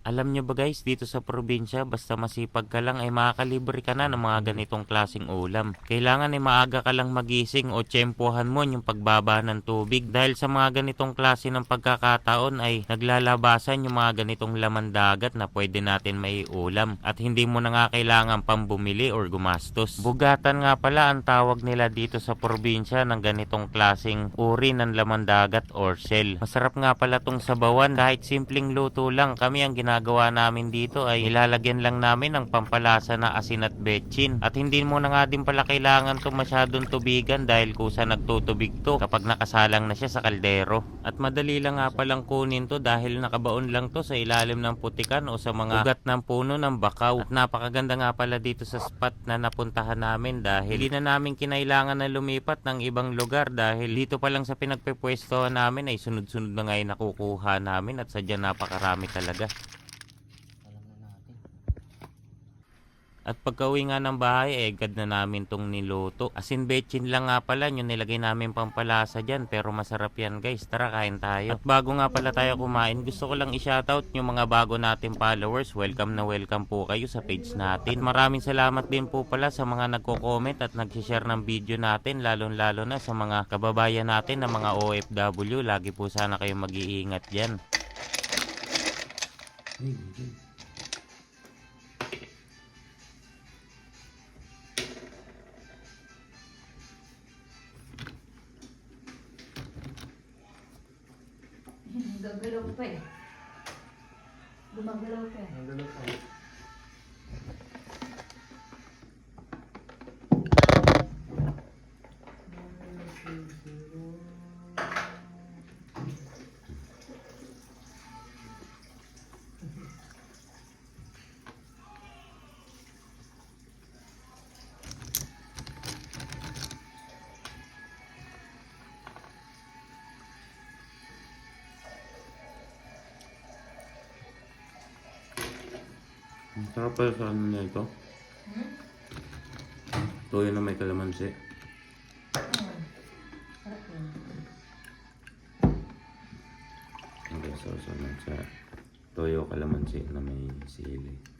Alam nyo ba guys, dito sa probinsya, basta masipag ka lang ay makakalibre ka na ng mga ganitong klaseng ulam. Kailangan ay maaga ka lang magising o tsempohan mo yung pagbaba ng tubig. Dahil sa mga ganitong klase ng pagkakataon ay naglalabasan yung mga ganitong laman dagat na pwede natin may ulam. At hindi mo na nga kailangan pang bumili or gumastos. Bugatan nga pala ang tawag nila dito sa probinsya ng ganitong klaseng uri ng laman dagat or shell. Masarap nga pala tong sabawan, kahit simpleng luto lang. Kami ang ginagawa namin dito ay ilalagyan lang namin ng pampalasa na asin at betchin. At hindi mo na nga din pala kailangan to masyadong tubigan dahil kusa nagtutubig to kapag nakasalang na siya sa kaldero. At madali lang nga palang kunin to dahil nakabaon lang to sa ilalim ng putikan o sa mga ugat ng puno ng bakaw. At napakaganda nga pala dito sa spot na napuntahan namin dahil hindi na namin kinailangan na lumipat ng ibang lugar dahil dito pa lang sa pinagpepwestohan namin ay sunod-sunod na nga yung nakukuha namin at sadya napakarami talaga. At pagka-uwi nga ng bahay, agad na namin tong niluto. Asin betchin lang nga pala yung nilagay namin pampalasa dyan, pero masarap yan guys. Tara, kain tayo. At bago nga pala tayo kumain, gusto ko lang i-shoutout yung mga bago natin followers. Welcome na welcome po kayo sa page natin. At maraming salamat din po pala sa mga nagko-comment at nag-share ng video natin, lalo na sa mga kababayan natin na mga OFW. Lagi po sana kayong mag-iingat dyan. Gagalaw pa eh. Gumagalaw pa eh. Nagalaw pa. Sarap pala sa ano na ito. Toyo na may kalamansi. Sarap yun. Okay, so sa toyo kalamansi na may sili.